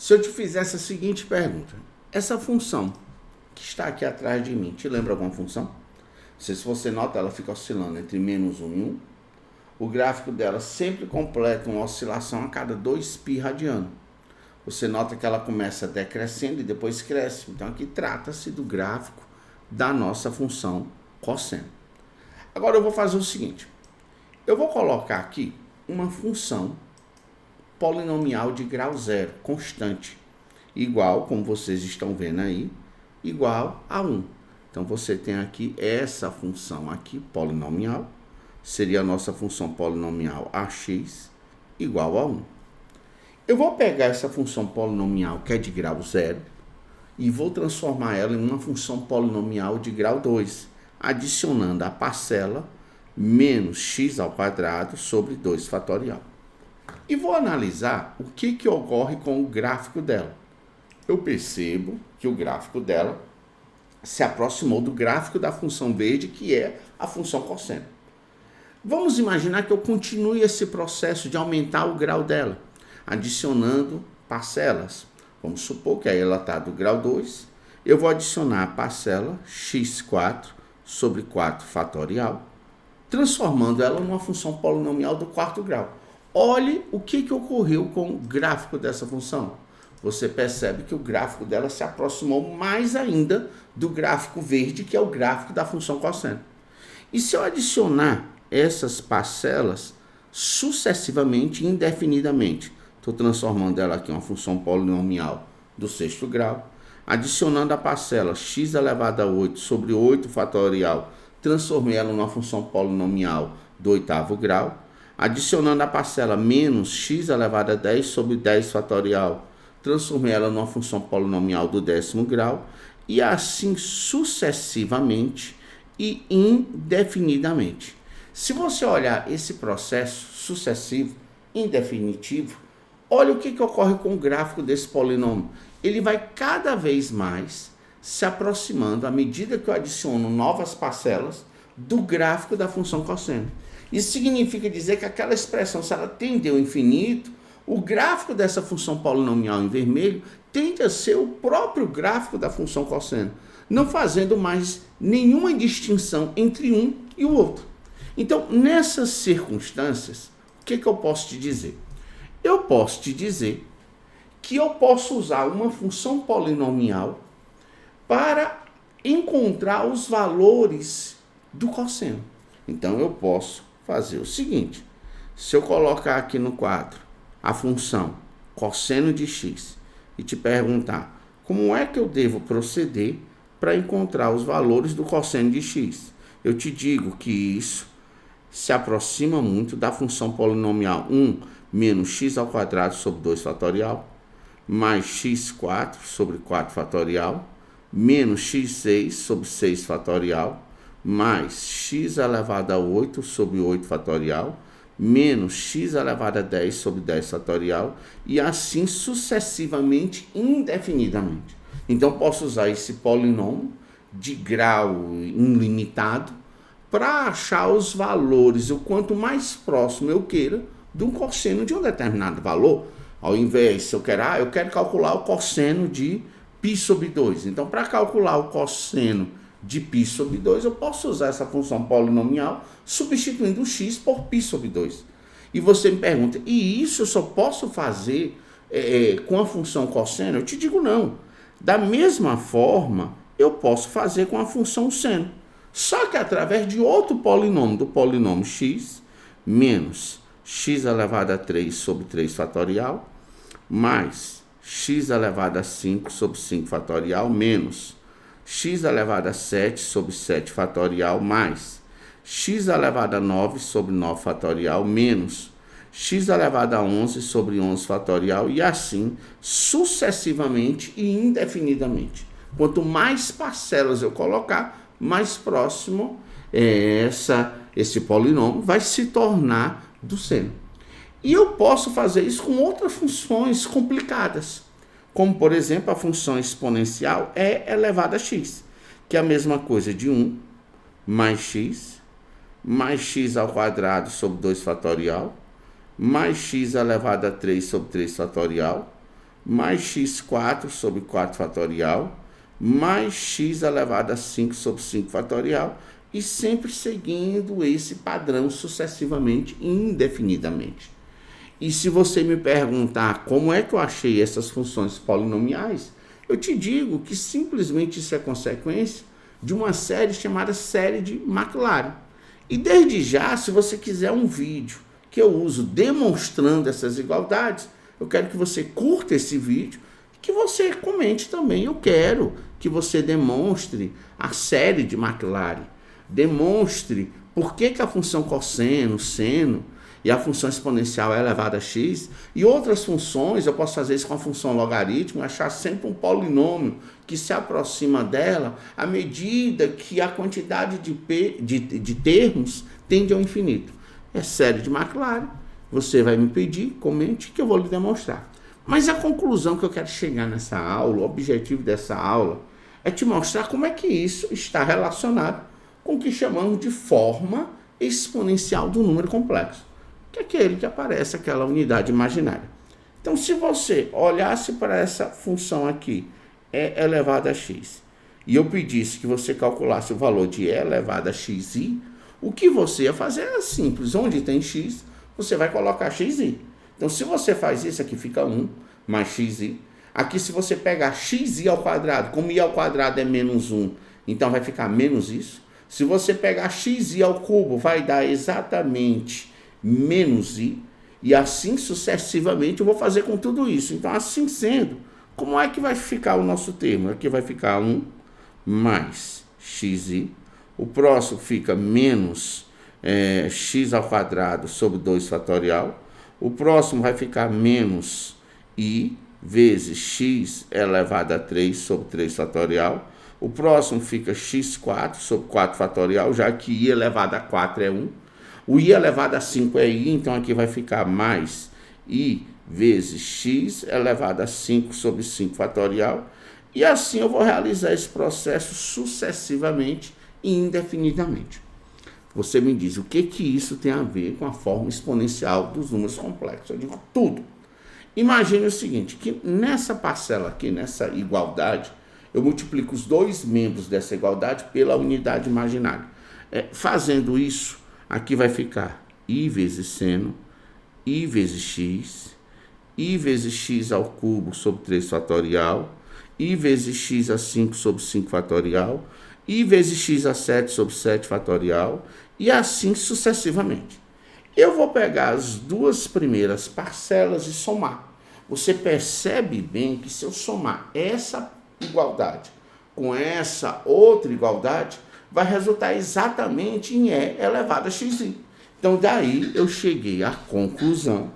Se eu te fizesse a seguinte pergunta, essa função que está aqui atrás de mim, te lembra alguma função? Não sei se você nota, ela fica oscilando entre -1 e 1. O gráfico dela sempre completa uma oscilação a cada 2π radiano. Você nota que ela começa decrescendo e depois cresce. Então aqui trata-se do gráfico da nossa função cosseno. Agora eu vou fazer o seguinte. Eu vou colocar aqui uma função polinomial de grau zero, constante, igual, como vocês estão vendo aí, igual a 1. Então você tem aqui essa função aqui, polinomial, seria a nossa função polinomial ax igual a 1. Eu vou pegar essa função polinomial que é de grau zero e vou transformar ela em uma função polinomial de grau 2, adicionando a parcela menos x ao quadrado sobre 2 fatorial. E vou analisar o que ocorre com o gráfico dela. Eu percebo que o gráfico dela se aproximou do gráfico da função verde, que é a função cosseno. Vamos imaginar que eu continue esse processo de aumentar o grau dela, adicionando parcelas. Vamos supor que aí ela está do grau 2. Eu vou adicionar a parcela x4 sobre 4 fatorial, transformando ela numa função polinomial do quarto grau. Olhe o que ocorreu com o gráfico dessa função. Você percebe que o gráfico dela se aproximou mais ainda do gráfico verde, que é o gráfico da função cosseno. E se eu adicionar essas parcelas sucessivamente, indefinidamente, estou transformando ela aqui em uma função polinomial do sexto grau, adicionando a parcela x elevado a 8 sobre 8 fatorial, transformei ela numa função polinomial do oitavo grau, adicionando a parcela menos x elevado a 10 sobre 10 fatorial, transformei ela numa função polinomial do 10º grau, e assim sucessivamente e indefinidamente. Se você olhar esse processo sucessivo, indefinitivo, olha o que ocorre com o gráfico desse polinômio. Ele vai cada vez mais se aproximando, à medida que eu adiciono novas parcelas, do gráfico da função cosseno. Isso significa dizer que aquela expressão, se ela tende ao infinito, o gráfico dessa função polinomial em vermelho tende a ser o próprio gráfico da função cosseno, não fazendo mais nenhuma distinção entre um e o outro. Então, nessas circunstâncias, o que eu posso te dizer? Eu posso te dizer que eu posso usar uma função polinomial para encontrar os valores do cosseno. Então, eu posso fazer o seguinte. Se eu colocar aqui no quadro a função cosseno de x e te perguntar como é que eu devo proceder para encontrar os valores do cosseno de x, eu te digo que isso se aproxima muito da função polinomial 1 menos x ao quadrado sobre 2 fatorial, mais x4 sobre 4 fatorial, menos x6 sobre 6 fatorial, mais x elevado a 8 sobre 8 fatorial, menos x elevado a 10 sobre 10 fatorial, e assim sucessivamente, indefinidamente. Então, posso usar esse polinômio de grau ilimitado para achar os valores, o quanto mais próximo eu queira, de um cosseno de um determinado valor. Ao invés, se eu quero calcular o cosseno de π sobre 2. Então, para calcular o cosseno de π sobre 2, eu posso usar essa função polinomial substituindo o x por π sobre 2. E você me pergunta, e isso eu só posso fazer com a função cosseno? Eu te digo não. Da mesma forma, eu posso fazer com a função seno. Só que através de outro polinômio, do polinômio x, menos x elevado a 3 sobre 3 fatorial, mais x elevado a 5 sobre 5 fatorial, menos x elevado a 7 sobre 7 fatorial, mais x elevado a 9 sobre 9 fatorial, menos x elevado a 11 sobre 11 fatorial, e assim sucessivamente e indefinidamente. Quanto mais parcelas eu colocar, mais próximo esse polinômio vai se tornar do seno. E eu posso fazer isso com outras funções complicadas, como, por exemplo, a função exponencial e elevado a x, que é a mesma coisa de 1 mais x ao quadrado sobre 2 fatorial, mais x elevado a 3 sobre 3 fatorial, mais x4 sobre 4 fatorial, mais x elevado a 5 sobre 5 fatorial, e sempre seguindo esse padrão sucessivamente, indefinidamente. E se você me perguntar como é que eu achei essas funções polinomiais, eu te digo que simplesmente isso é consequência de uma série chamada série de Maclaurin. E desde já, se você quiser um vídeo que eu uso demonstrando essas igualdades, eu quero que você curta esse vídeo e que você comente também. Eu quero que você demonstre a série de Maclaurin, demonstre por que a função cosseno, seno e a função exponencial é elevada a x, e outras funções, eu posso fazer isso com a função logarítmica, achar sempre um polinômio que se aproxima dela à medida que a quantidade de termos tende ao infinito. É série de Maclaurin. Você vai me pedir, comente, que eu vou lhe demonstrar. Mas a conclusão que eu quero chegar nessa aula, o objetivo dessa aula, é te mostrar como é que isso está relacionado com o que chamamos de forma exponencial do número complexo, que é aquele que aparece aquela unidade imaginária. Então, se você olhasse para essa função aqui, e elevado a x, e eu pedisse que você calculasse o valor de e elevado a xi, o que você ia fazer é simples. Onde tem x, você vai colocar xi. Então, se você faz isso, aqui fica 1 mais xi. Aqui, se você pegar xi ao quadrado, como i ao quadrado é menos 1, então vai ficar menos isso. Se você pegar xi ao cubo, vai dar exatamente menos i, e assim sucessivamente eu vou fazer com tudo isso. Então, assim sendo, como é que vai ficar o nosso termo? Aqui vai ficar 1 mais xi, o próximo fica menos x ao quadrado sobre 2 fatorial, o próximo vai ficar menos i vezes x elevado a 3 sobre 3 fatorial, o próximo fica x4 sobre 4 fatorial, já que i elevado a 4 é 1, o i elevado a 5 é i, então aqui vai ficar mais i vezes x elevado a 5 sobre 5 fatorial. E assim eu vou realizar esse processo sucessivamente e indefinidamente. Você me diz, o que isso tem a ver com a forma exponencial dos números complexos? Eu digo, tudo. Imagine o seguinte, que nessa parcela aqui, nessa igualdade, eu multiplico os dois membros dessa igualdade pela unidade imaginária. Fazendo isso, aqui vai ficar i vezes seno, i vezes x ao cubo sobre 3 fatorial, i vezes x a 5 sobre 5 fatorial, i vezes x a 7 sobre 7 fatorial, e assim sucessivamente. Eu vou pegar as duas primeiras parcelas e somar. Você percebe bem que se eu somar essa igualdade com essa outra igualdade, vai resultar exatamente em e elevado a xi. Então, daí eu cheguei à conclusão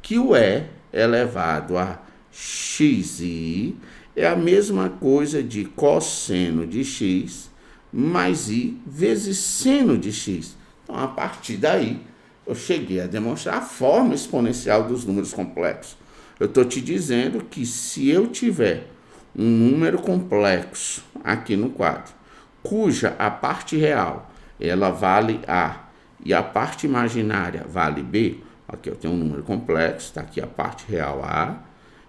que o e elevado a xi é a mesma coisa de cosseno de x mais i vezes seno de x. Então, a partir daí, eu cheguei a demonstrar a forma exponencial dos números complexos. Eu estou te dizendo que se eu tiver um número complexo aqui no quadro, cuja a parte real ela vale A e a parte imaginária vale B, aqui eu tenho um número complexo, está aqui a parte real A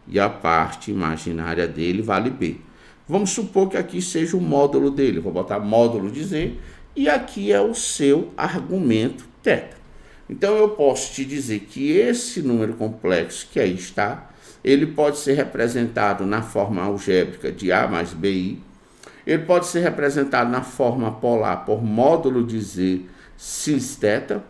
e a parte imaginária dele vale B. Vamos supor que aqui seja o módulo dele, vou botar módulo de Z, e aqui é o seu argumento θ. Então eu posso te dizer que esse número complexo que aí está, ele pode ser representado na forma algébrica de A mais BI, ele pode ser representado na forma polar por módulo de Z sin θ,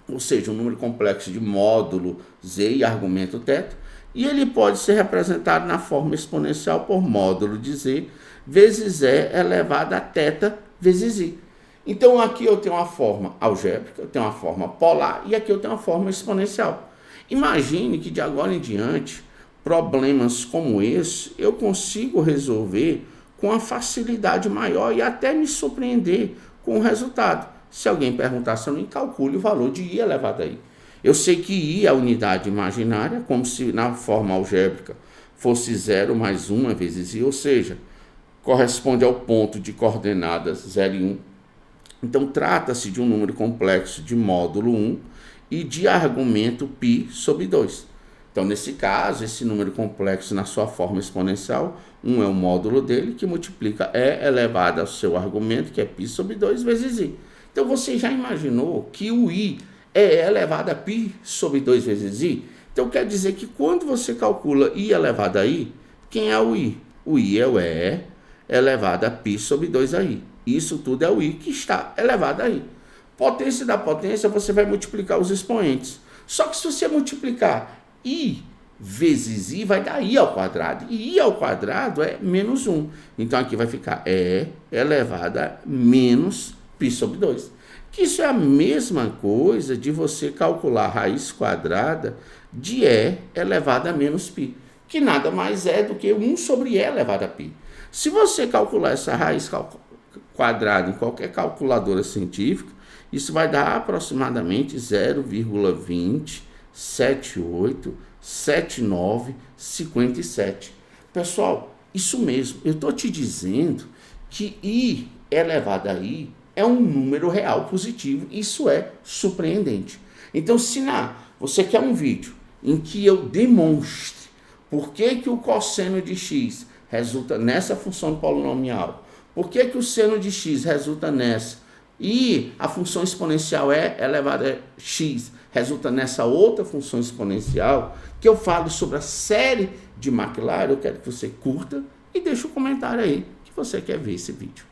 ou seja, um número complexo de módulo Z e argumento θ, e ele pode ser representado na forma exponencial por módulo de Z vezes E elevado a θ vezes I. Então aqui eu tenho uma forma algébrica, eu tenho uma forma polar e aqui eu tenho uma forma exponencial. Imagine que de agora em diante, problemas como esse eu consigo resolver com uma facilidade maior e até me surpreender com o resultado. Se alguém perguntar se eu nem calcule o valor de I elevado a I. Eu sei que I é a unidade imaginária, como se na forma algébrica fosse 0 mais 1 vezes I, ou seja, corresponde ao ponto de coordenadas 0 e 1. Então, trata-se de um número complexo de módulo 1 e de argumento π sobre 2. Então, nesse caso, esse número complexo na sua forma exponencial, 1 é o módulo dele, que multiplica e elevado ao seu argumento, que é π sobre 2 vezes i. Então, você já imaginou que o i é elevado a π sobre 2 vezes i? Então, quer dizer que quando você calcula i elevado a i, quem é o i? O i é o e elevado a π sobre 2ai. Isso tudo é o i que está elevado a i. Potência da potência, você vai multiplicar os expoentes. Só que se você multiplicar i vezes i, vai dar i ao quadrado. E i ao quadrado é menos 1. Então, aqui vai ficar e elevado a menos π sobre 2. Que isso é a mesma coisa de você calcular a raiz quadrada de e elevado a menos π, que nada mais é do que 1 sobre e elevado a π. Se você calcular essa raiz quadrada em qualquer calculadora científica, isso vai dar aproximadamente 0,20787957. Pessoal, isso mesmo, eu estou te dizendo que i elevado a i é um número real positivo. Isso é surpreendente. Então, se você quer um vídeo em que eu demonstre por que o cosseno de x resulta nessa função polinomial, por que o seno de x resulta nessa, e a função exponencial e elevada a x resulta nessa outra função exponencial, que eu falo sobre a série de McLaren, eu quero que você curta e deixe um comentário aí que você quer ver esse vídeo.